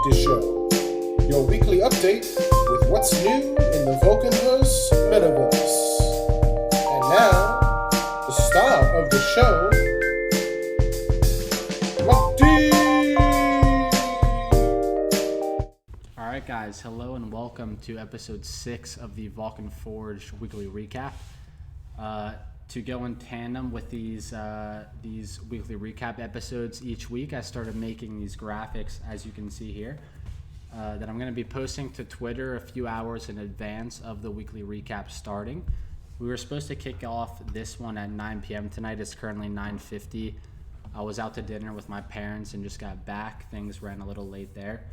Practice Show, your weekly update with what's new in the Vulcanverse metaverse. And now, the star of the show, Alright guys, hello and welcome to episode 6 of the Vulcan Forged Weekly Recap. To go in tandem with these weekly recap episodes each week, I started making these graphics, as you can see here, that I'm going to be posting to Twitter a few hours in advance of the weekly recap starting. We were supposed to kick off this one at 9 p.m. tonight. It's currently 9:50. I was out to dinner with my parents and just got back. Things ran a little late there.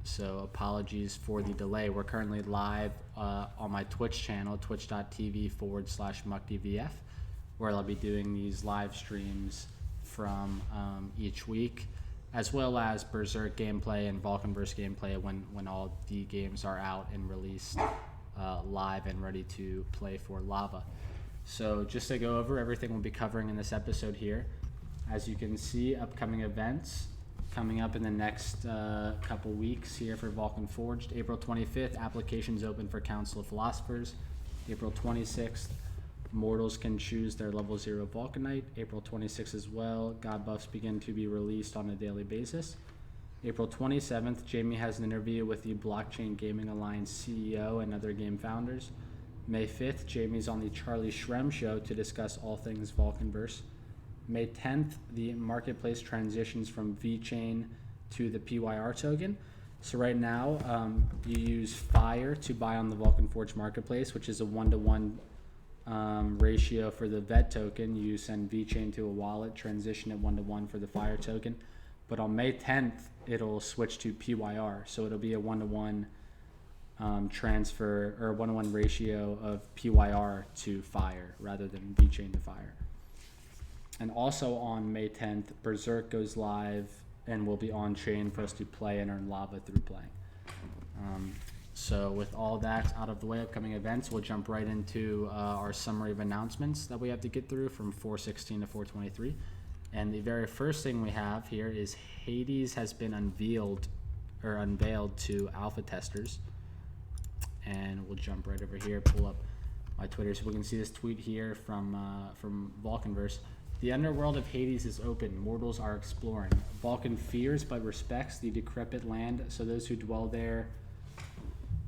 So apologies for the delay. We're currently live on my Twitch channel, twitch.tv/muckdvf, where I'll be doing these live streams from each week, as well as Berserk gameplay and Vulcanverse gameplay when all the games are out and released live and ready to play for Lava. So just to go over everything we'll be covering in this episode here, as you can see, upcoming events coming up in the next couple weeks here for Vulcan Forged. April 25th, applications open for Council of Philosophers. April 26th, mortals can choose their level 0 Vulcanite. April 26th as well, god buffs begin to be released on a daily basis. April 27th, Jamie has an interview with the Blockchain Gaming Alliance CEO and other game founders. May 5th, Jamie's on the Charlie Shrem Show to discuss all things Vulcanverse. May 10th, the marketplace transitions from VeChain to the PYR token. So right now, you use Fire to buy on the Vulcan Forge marketplace, which is a 1-to-1 ratio for the VET token. You send VeChain to a wallet, transition it 1-to-1 for the Fire token. But on May 10th, it'll switch to PYR. So it'll be a 1-to-1 transfer, or 1-to-1 ratio of PYR to Fire rather than VeChain to Fire. And also on May 10th, Berserk goes live and will be on chain for us to play and earn lava through playing. So with all that out of the way, upcoming events, we'll jump right into our summary of announcements that we have to get through from 4:16 to 4:23. And the very first thing we have here is Hades has been unveiled to alpha testers. And we'll jump right over here, pull up my Twitter so we can see this tweet here from Vulcanverse. The underworld of Hades is open. Mortals are exploring. Vulcan fears but respects the decrepit land, so those who dwell there.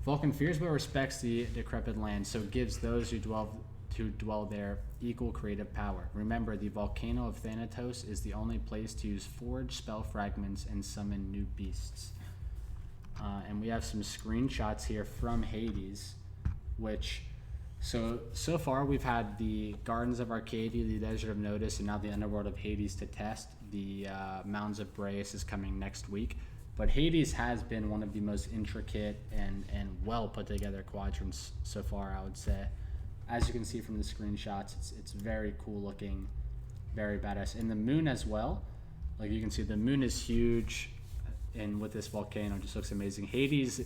Vulcan fears but respects the decrepit land, so gives those who dwell there equal creative power. Remember, the volcano of Thanatos is the only place to use forge spell fragments and summon new beasts. And we have some screenshots here from Hades, which... So far we've had the Gardens of Arcadia, the Desert of Notice, and now the Underworld of Hades to test. The Mountains of Boreas is coming next week. But Hades has been one of the most intricate and well put together quadrants so far, I would say. As you can see from the screenshots, it's very cool looking, very badass. And the moon as well, like you can see the moon is huge, and with this volcano it just looks amazing. Hades,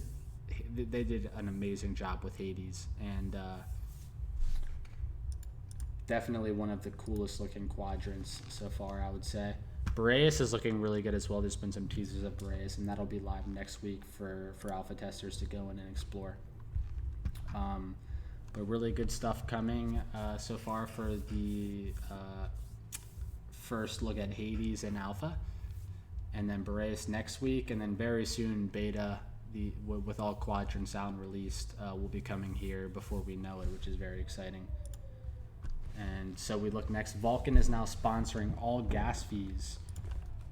they did an amazing job with Hades, and definitely one of the coolest looking quadrants so far, I would say. Boreas is looking really good as well. There's been some teasers of Boreas, and that'll be live next week for alpha testers to go in and explore. But really good stuff coming so far for the first look at Hades and alpha. And then Boreas next week, and then very soon beta, with all quadrants out and released, will be coming here before we know it, which is very exciting. And so we look next. Vulcan is now sponsoring all gas fees,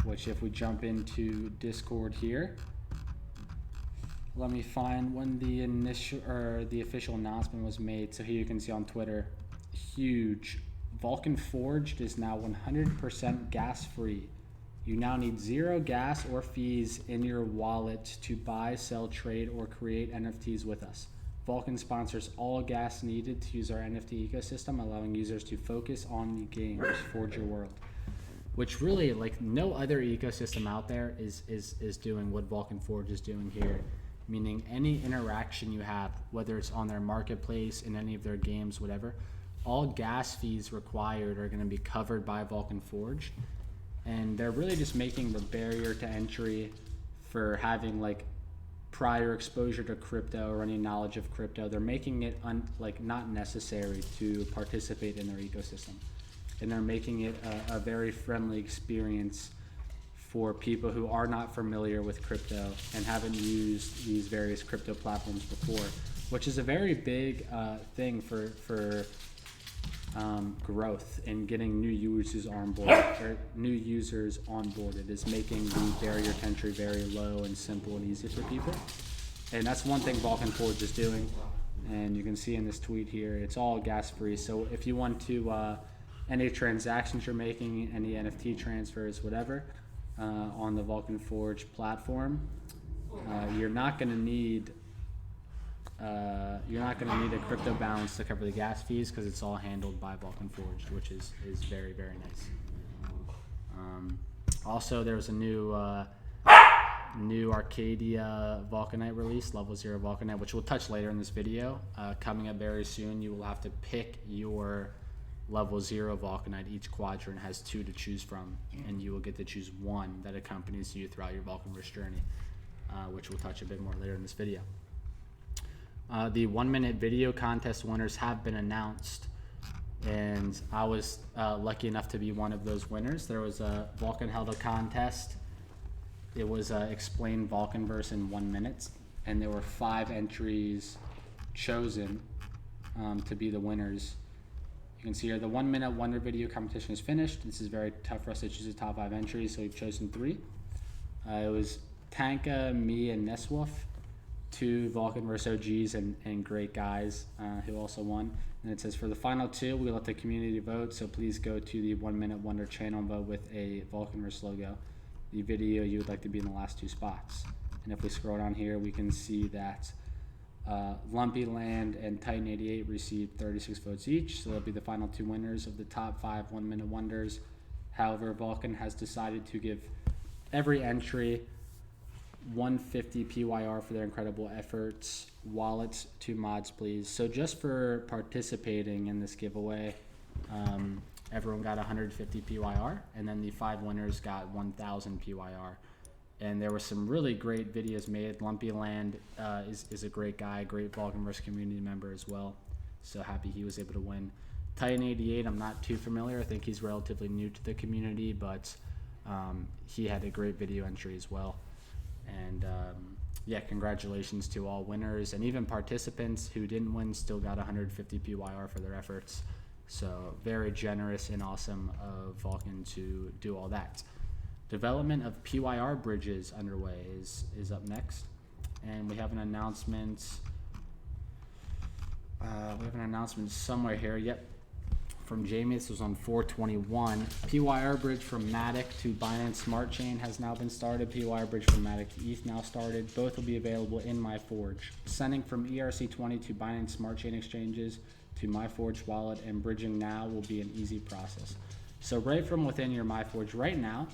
which if we jump into Discord here, let me find when the official announcement was made. So here you can see on Twitter, huge. Vulcan Forged is now 100% gas free. You now need 0 gas or fees in your wallet to buy, sell, trade, or create NFTs with us. Vulcan sponsors all gas needed to use our NFT ecosystem, allowing users to focus on the games, Forge Your World. Which really, like, no other ecosystem out there is doing what Vulcan Forge is doing here. Meaning any interaction you have, whether it's on their marketplace, in any of their games, whatever, all gas fees required are going to be covered by Vulcan Forge. And they're really just making the barrier to entry for having like prior exposure to crypto or any knowledge of crypto. They're making it not necessary to participate in their ecosystem, and they're making it a very friendly experience for people who are not familiar with crypto and haven't used these various crypto platforms before, which is a very big thing for growth and getting new users on board. It is making the barrier to entry very low and simple and easy for people, and that's one thing Vulcan Forge is doing. And you can see in this tweet here, it's all gas free. So if you want to any transactions you're making, any NFT transfers, whatever, on the Vulcan Forge platform, you're not going to need a crypto balance to cover the gas fees, because it's all handled by Vulcan Forged, which is very, very nice. Also, there was a new Arcadia Vulcanite release, level 0 Vulcanite, which we'll touch later in this video. Coming up very soon. You will have to pick your level 0 Vulcanite. Each quadrant has 2 to choose from, and you will get to choose one that accompanies you throughout your Vulcanverse journey, which we'll touch a bit more later in this video. The 1-minute video contest winners have been announced, and I was lucky enough to be one of those winners. There was Vulcan held a contest. It was Explain Vulcanverse in 1 minute, and there were 5 entries chosen to be the winners. You can see here the 1-minute wonder video competition is finished. This is very tough for us to choose the top 5 entries, so we've chosen 3. It was Tanka, me, and Neswolf, 2 Vulcanverse OGs and great guys who also won. And it says, for the final 2, we let the community vote, so please go to the 1-minute wonder channel and vote with a Vulcanverse logo, the video you would like to be in the last 2 spots. And if we scroll down here, we can see that Olympian and Titan 88 received 36 votes each, so they'll be the final 2 winners of the top 5 1-minute wonders. However, Vulcan has decided to give every entry 150 PYR for their incredible efforts. Wallets to mods, please. So just for participating in this giveaway, everyone got 150 PYR, and then the 5 winners got 1,000 PYR. And there were some really great videos made. Olympian is a great guy, great Vulcanverse community member as well. So happy he was able to win. Titan 88, I'm not too familiar. I think he's relatively new to the community, but he had a great video entry as well. And yeah, congratulations to all winners, and even participants who didn't win still got 150 PYR for their efforts. So very generous and awesome of Vulcan to do all that. Development of PYR bridges underway is up next, and we have an announcement. We have an announcement somewhere here. Yep, from Jamie. This was on 4/21. PYR bridge from Matic to Binance Smart Chain has now been started. PYR bridge from Matic to ETH now started. Both will be available in MyForge. Sending from ERC20 to Binance Smart Chain exchanges to MyForge wallet and bridging now will be an easy process. So right from within your MyForge right now,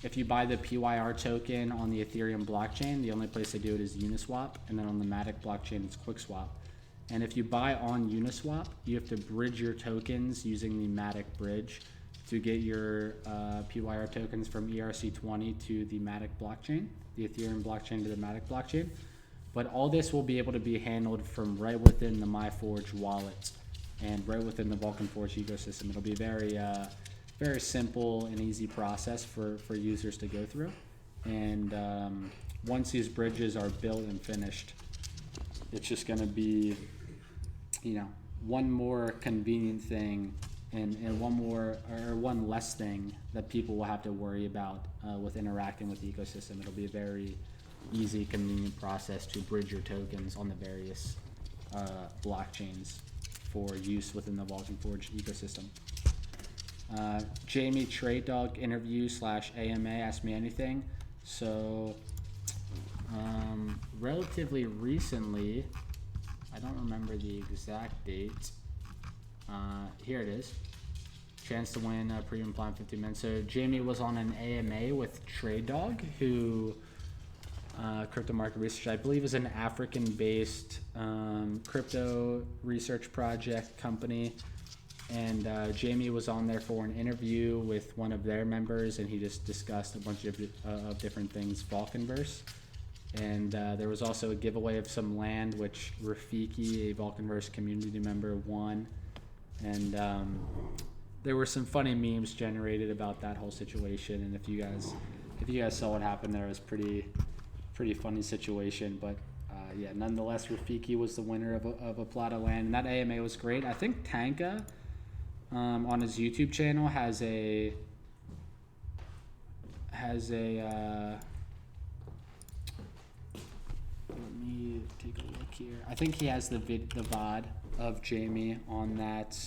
if you buy the PYR token on the Ethereum blockchain, the only place to do it is Uniswap, and then on the Matic blockchain it's QuickSwap. And if you buy on Uniswap, you have to bridge your tokens using the Matic bridge to get your PYR tokens from ERC20 to the Matic blockchain, the Ethereum blockchain to the Matic blockchain. But all this will be able to be handled from right within the MyForge wallet and right within the Vulcan Forge ecosystem. It'll be very simple and easy process for users to go through. And once these bridges are built and finished, it's just going to be, one more convenient thing and one less thing that people will have to worry about with interacting with the ecosystem. It'll be a very easy, convenient process to bridge your tokens on the various blockchains for use within the Vulcan Forge ecosystem. Jamie TradeDog interview / AMA Ask Me Anything. So relatively recently, I don't remember the exact date. Here it is. Chance to win a premium plan 15 minutes. So Jamie was on an AMA with TradeDog, who crypto market research, I believe, is an African-based crypto research project company. and Jamie was on there for an interview with one of their members, and he just discussed a bunch of different things Vulcanverse. And there was also a giveaway of some land, which Rafiki, a Vulcanverse community member, won. And there were some funny memes generated about that whole situation. And if you guys saw what happened there, it was pretty funny situation. But yeah, nonetheless, Rafiki was the winner of a plot of land, and that AMA was great. I think Tanka on his YouTube channel has a let me take a look here. I think he has the VOD of Jamie on that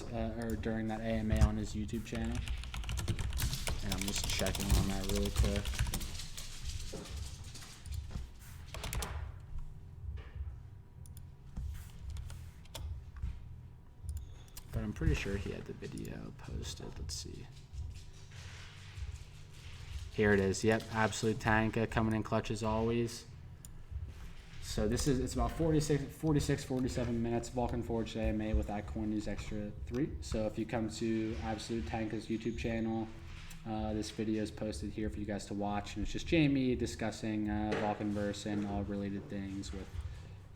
or during that AMA on his YouTube channel. And I'm just checking on that really quick. But I'm pretty sure he had the video posted. Let's see. Here it is. Yep, absolute Tanka coming in clutch as always. So it's about 47 minutes. Vulcan Forged AMA with that coin is extra 3. So if you come to Absolute Tanka's YouTube channel, this video is posted here for you guys to watch, and it's just Jamie discussing Vulcanverse and all related things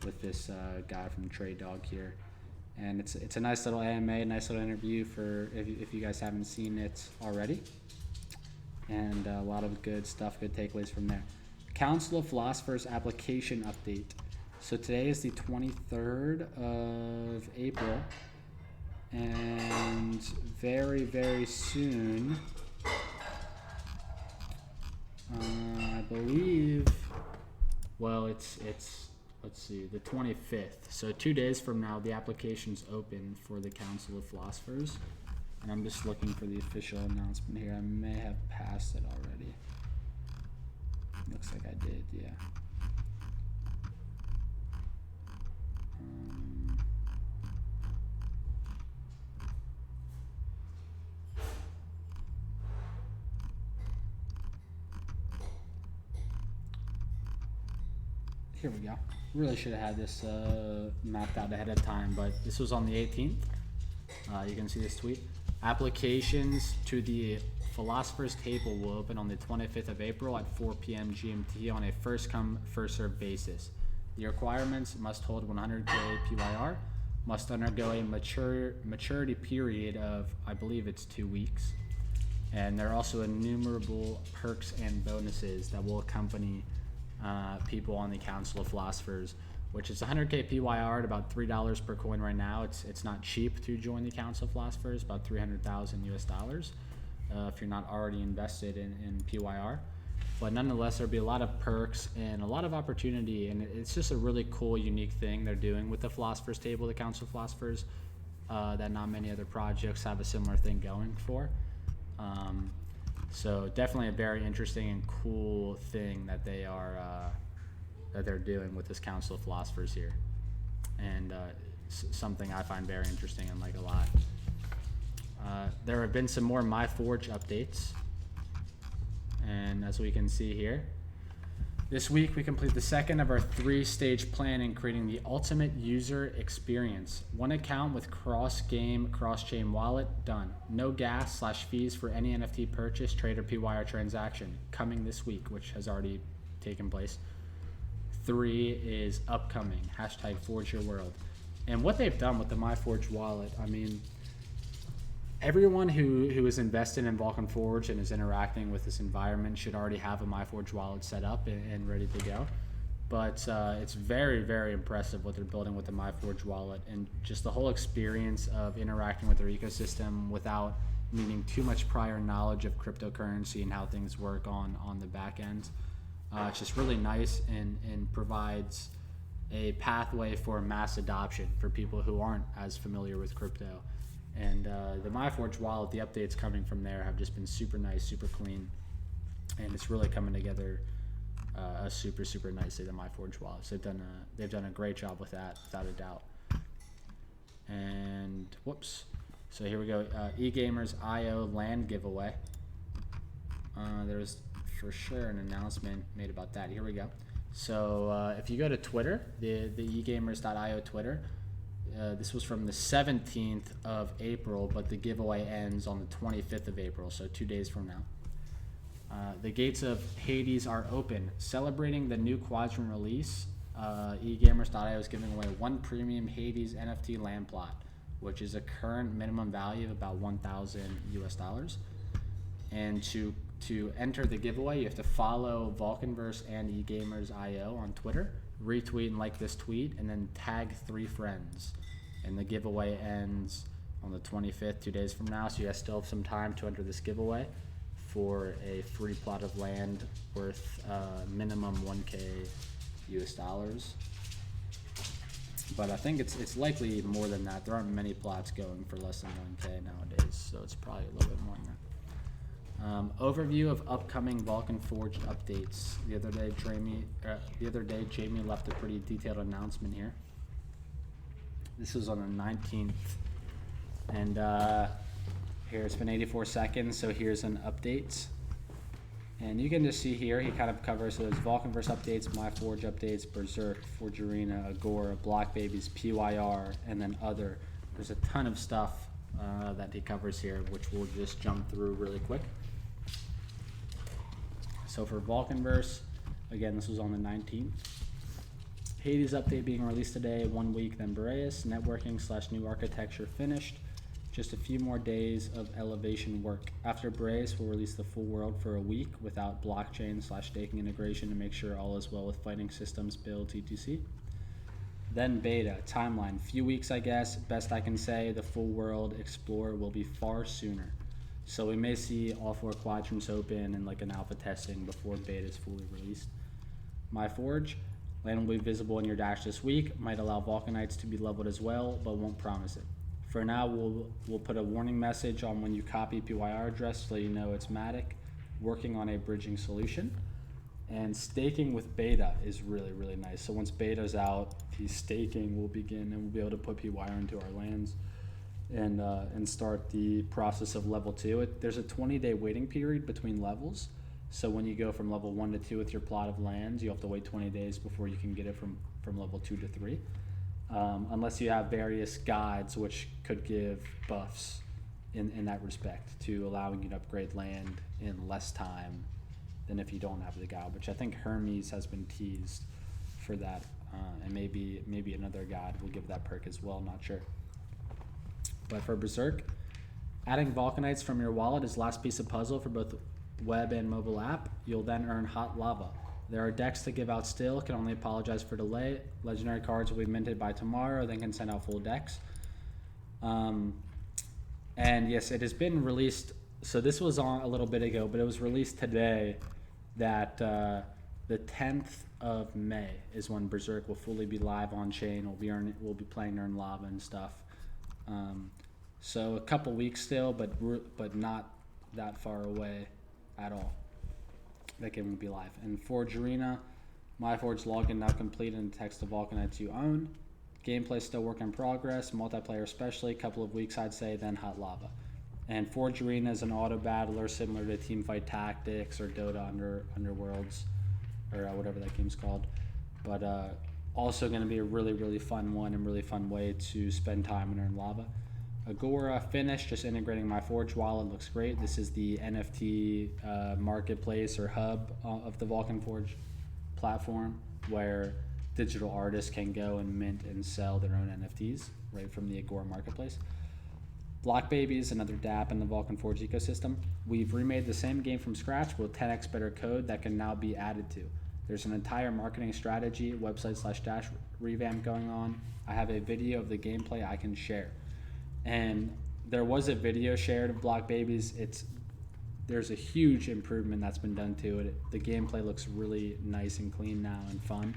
with this guy from TradeDog here. And it's a nice little AMA, nice little interview for if you guys haven't seen it already. And a lot of good stuff, good takeaways from there. Council of Philosophers application update. So today is the 23rd of April, and very, very soon, I believe, well, it's let's see, the 25th. So 2 days from now, the application's open for the Council of Philosophers. And I'm just looking for the official announcement here. I may have passed it already. Looks like I did, yeah. Here we go. Really should have had this mapped out ahead of time, but this was on the 18th. You can see this tweet. Applications to the Philosophers table will open on the 25th of April at 4 p.m. GMT on a first-come, first-served basis. The requirements: must hold 100K PYR, must undergo a maturity period of, I believe it's 2 weeks, and there are also innumerable perks and bonuses that will accompany people on the Council of Philosophers, which is 100K PYR at about $3 per coin right now. It's not cheap to join the Council of Philosophers, about 300,000 US dollars. If you're not already invested in PYR. But nonetheless, there'll be a lot of perks and a lot of opportunity, and it's just a really cool, unique thing they're doing with the Philosophers table, the Council of Philosophers, that not many other projects have a similar thing going for. So definitely a very interesting and cool thing that they're doing with this Council of Philosophers here, and something I find very interesting and like a lot. There have been some more MyForge updates, and as we can see here, this week we complete the second of our 3-stage plan in creating the ultimate user experience. One account with cross-game, cross-chain wallet, done. No gas/fees for any NFT purchase, trade, or PYR transaction, coming this week, which has already taken place. 3 is upcoming, #ForgeYourWorld. And what they've done with the MyForge wallet, I mean, everyone who is invested in Vulcan Forge and is interacting with this environment should already have a MyForge wallet set up and ready to go. But it's very, very impressive what they're building with the MyForge wallet, and just the whole experience of interacting with their ecosystem without needing too much prior knowledge of cryptocurrency and how things work on the back end. It's just really nice and provides a pathway for mass adoption for people who aren't as familiar with crypto. And the MyForge wallet, the updates coming from there have just been super nice, super clean, and it's really coming together super nicely, the MyForge wallet. So they've done a great job with that, without a doubt. And whoops, so here we go. eGamers IO land giveaway. There's for sure an announcement made about that. Here we go. So if you go to Twitter, the eGamers.io Twitter, This was from the 17th of April, but the giveaway ends on the 25th of April, so 2 days from now. The gates of Hades are open. Celebrating the new quadrant release, eGamers.io is giving away 1 premium Hades NFT land plot, which is a current minimum value of about $1,000 US. And to enter the giveaway, you have to follow Vulcanverse and eGamers.io on Twitter, retweet and like this tweet, and then tag 3 friends. And the giveaway ends on the 25th, 2 days from now, so you guys still have some time to enter this giveaway for a free plot of land worth minimum 1K US. But I think it's likely more than that. There aren't many plots going for less than 1K nowadays, so it's probably a little bit more than that. Overview of upcoming Vulcan Forged updates. The other day, Jamie left a pretty detailed announcement here. This was on the 19th, and here it's been 84 seconds. So here's an update, and you can just see here he kind of covers. So there's Vulcanverse updates, MyForge updates, Berserk, Forge Arena, Agora, Block Babies, PYR, and then other. There's a ton of stuff that he covers here, which we'll just jump through really quick. So for Vulcanverse, again, this was on the 19th. Hades update being released today, 1 week, then Boreas. Networking / new architecture finished. Just a few more days of elevation work. After Boreas, we'll release the full world for a week without blockchain / staking integration to make sure all is well with fighting systems, builds, etc. Then beta, timeline, few weeks I guess. Best I can say, the full world Explorer will be far sooner. So we may see all 4 quadrants open and like an alpha testing before beta is fully released. MyForge, land will be visible in your dash this week. Might allow Vulcanites to be leveled as well, but won't promise it. For now, we'll put a warning message on when you copy PYR address so you know it's Matic. Working on a bridging solution. And staking with beta is really, really nice. So once beta's out, the staking will begin and we'll be able to put PYR into our lands and start the process of level 2. There's a 20-day waiting period between levels. So when you go from level 1 to 2 with your plot of lands, you have to wait 20 days before you can get it from level 2 to 3. Unless you have various guides which could give buffs in that respect to allowing you to upgrade land in less time than if you don't have the guide, which I think Hermes has been teased for that, and maybe another guide will give that perk as well, not sure. But for Berserk, adding Vulcanites from your wallet is last piece of puzzle for both web and mobile app. You'll then earn Hot Lava. There are decks to give out still, can only apologize for delay. Legendary cards will be minted by tomorrow, then can send out full decks. And yes, it has been released, so this was on a little bit ago, but it was released today that the 10th of May is when Berserk will fully be live on chain. We'll be playing Earn Lava and stuff. So a couple weeks still, but not that far away at all. That game will be live. And Forge Arena, MyForge login now complete and text the Vulcanites you own. Gameplay still work in progress, multiplayer especially, couple of weeks I'd say, then Hot Lava. And Forge Arena is an auto battler similar to Teamfight Tactics or Dota Underworlds, or whatever that game's called. But also going to be a really, really fun one and really fun way to spend time and earn lava. Agora finished, just integrating MyForge wallet, looks great. This is the NFT marketplace or hub of the Vulcan Forge platform where digital artists can go and mint and sell their own NFTs right from the Agora marketplace. Block Babies, another dApp in the Vulcan Forge ecosystem. We've remade the same game from scratch with 10x better code that can now be added to. There's an entire marketing strategy, website / dash revamp going on. I have a video of the gameplay I can share. And there was a video shared of Block Babies. There's a huge improvement that's been done to it. The gameplay looks really nice and clean now and fun.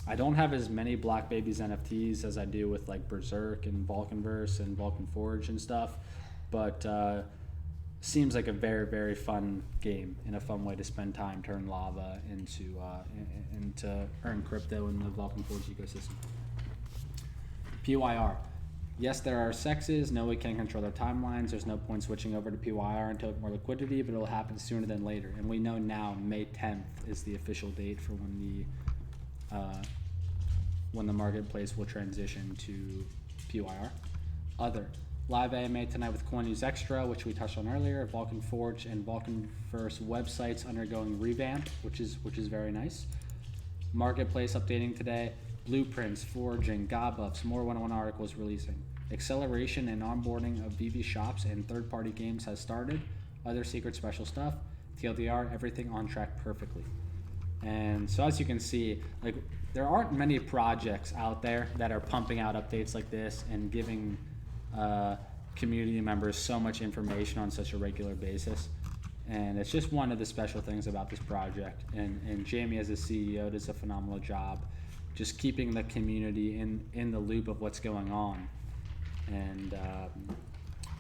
I don't have as many Block Babies NFTs as I do with like Berserk and Vulcanverse and Vulcan Forge and stuff, but seems like a very, very fun game and a fun way to spend time, turn lava into earn crypto in the Vulcan Forge ecosystem. PYR. Yes, there are sexes. No, we can't control their timelines. There's no point switching over to PYR until more liquidity, but it'll happen sooner than later. And we know now May 10th is the official date for when when the marketplace will transition to PYR. Other live AMA tonight with Coin News Extra, which we touched on earlier. Vulcan Forged and Vulcan Forged websites undergoing revamp, which is very nice. Marketplace updating today. Blueprints, forging, god buffs, more 101 articles releasing. Acceleration and onboarding of VV shops and third-party games has started. Other secret special stuff. TLDR, everything on track perfectly. And so as you can see, like, there aren't many projects out there that are pumping out updates like this and giving community members so much information on such a regular basis. And it's just one of the special things about this project. And Jamie as a CEO does a phenomenal job just keeping the community in the loop of what's going on. And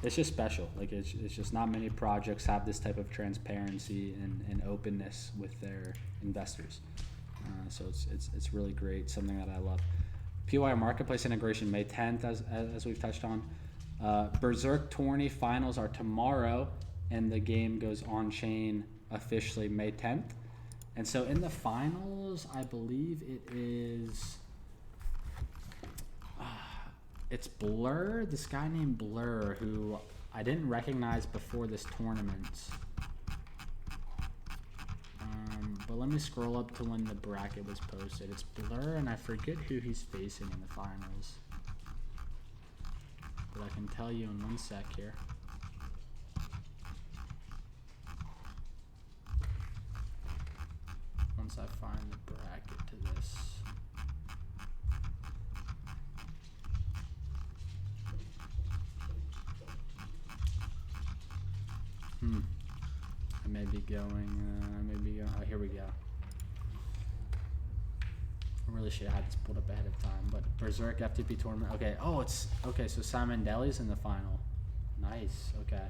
it's just special. Like, it's just not many projects have this type of transparency and openness with their investors. So it's really great, something that I love. PYR Marketplace integration May 10th, as we've touched on. Berserk tourney finals are tomorrow, and the game goes on chain officially May 10th. And so in the finals, I believe it is, it's Blur, this guy named Blur, who I didn't recognize before this tournament. But let me scroll up to when the bracket was posted. It's Blur, and I forget who he's facing in the finals. But I can tell you in one sec here. Once I find the bracket to this. I may be going, oh, here we go. I really should have had this pulled up ahead of time, but Berserk FTP tournament. Okay, so Simon Deli's in the final. Nice, okay.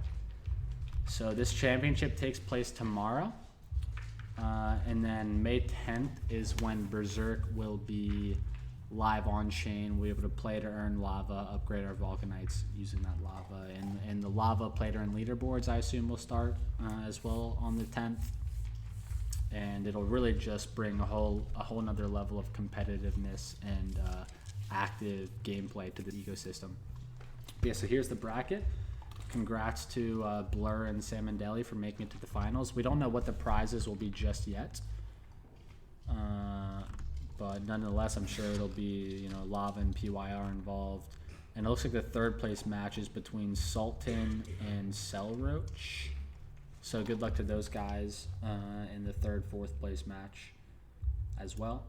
So this championship takes place tomorrow. And then May 10th is when Berserk will be live on chain. We're able to play to earn lava, upgrade our Vulcanites using that lava, and the lava play to earn leaderboards I assume will start as well on the 10th. And it'll really just bring a whole nother level of competitiveness and active gameplay to the ecosystem. But yeah, so here's the bracket. Congrats to Blur and Sam Deli for making it to the finals. We don't know what the prizes will be just yet, but nonetheless, I'm sure it'll be, Lava and PYR involved. And it looks like the third place match is between Sultan and Cellroach. So good luck to those guys in the fourth place match as well,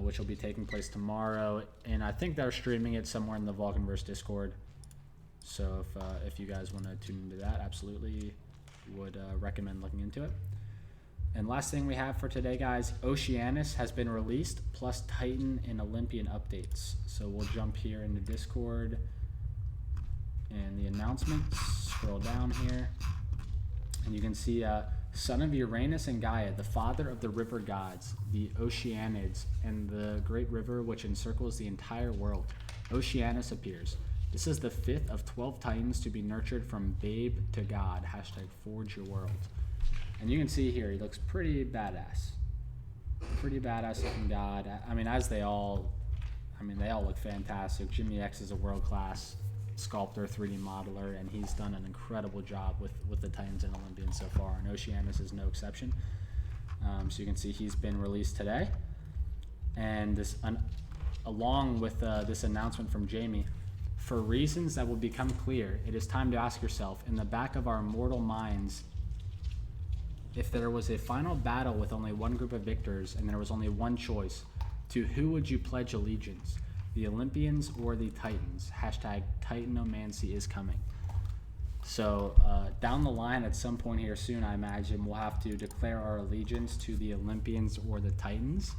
which will be taking place tomorrow. And I think they're streaming it somewhere in the Vulcanverse Discord. So if you guys want to tune into that, absolutely would recommend looking into it. And last thing we have for today, guys, Oceanus has been released, plus Titan and Olympian updates. So we'll jump here into Discord and the announcements. Scroll down here, and you can see son of Uranus and Gaia, the father of the river gods, the Oceanids, and the great river which encircles the entire world. Oceanus appears. This is the 5th of 12 Titans to be nurtured from babe to god. #forge your world. And you can see here, he looks pretty badass. Pretty badass looking god. I mean, they all look fantastic. Jimmy X is a world-class sculptor, 3D modeler, and he's done an incredible job with the Titans and Olympians so far, and Oceanus is no exception. So you can see he's been released today. And along with this announcement from Jamie, for reasons that will become clear, it is time to ask yourself, in the back of our mortal minds, if there was a final battle with only one group of victors and there was only one choice, to who would you pledge allegiance? The Olympians or the Titans? #Titanomancy is coming. So down the line at some point here soon, I imagine we'll have to declare our allegiance to the Olympians or the Titans,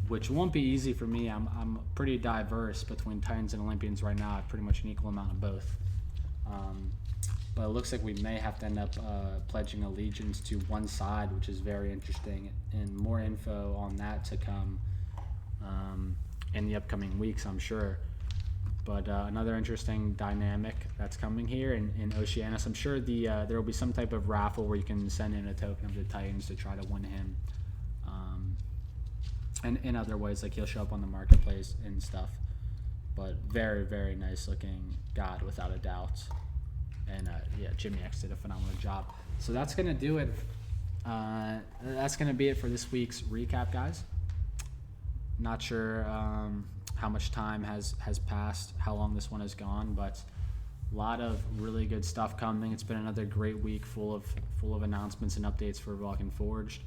which won't be easy for me. I'm pretty diverse between Titans and Olympians right now. I have pretty much an equal amount of both. But it looks like we may have to end up pledging allegiance to one side, which is very interesting, and more info on that to come in the upcoming weeks, I'm sure. But another interesting dynamic that's coming here in Oceanus, I'm sure there will be some type of raffle where you can send in a token of the Titans to try to win him. and in other ways, like he'll show up on the marketplace and stuff. But very, very nice looking god, without a doubt. And yeah, Jimmy X did a phenomenal job. So that's gonna do it. That's gonna be it for this week's recap, guys. Not sure how much time has passed, how long this one has gone, but a lot of really good stuff coming. It's been another great week full of announcements and updates for Vulcan Forged.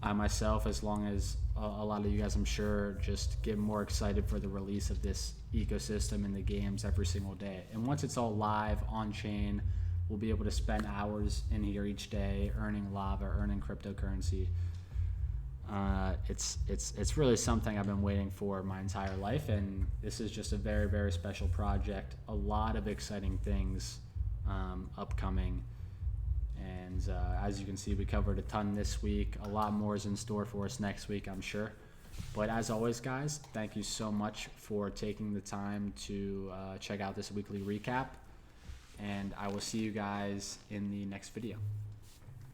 I myself, as long as a lot of you guys, I'm sure, just get more excited for the release of this ecosystem in the games every single day. And once it's all live on chain, we'll be able to spend hours in here each day earning lava, earning cryptocurrency. It's really something I've been waiting for my entire life, and this is just a very, very special project. A lot of exciting things upcoming. And as you can see, we covered a ton this week. A lot more is in store for us next week, I'm sure. But as always, guys, thank you so much for taking the time to check out this weekly recap. And I will see you guys in the next video.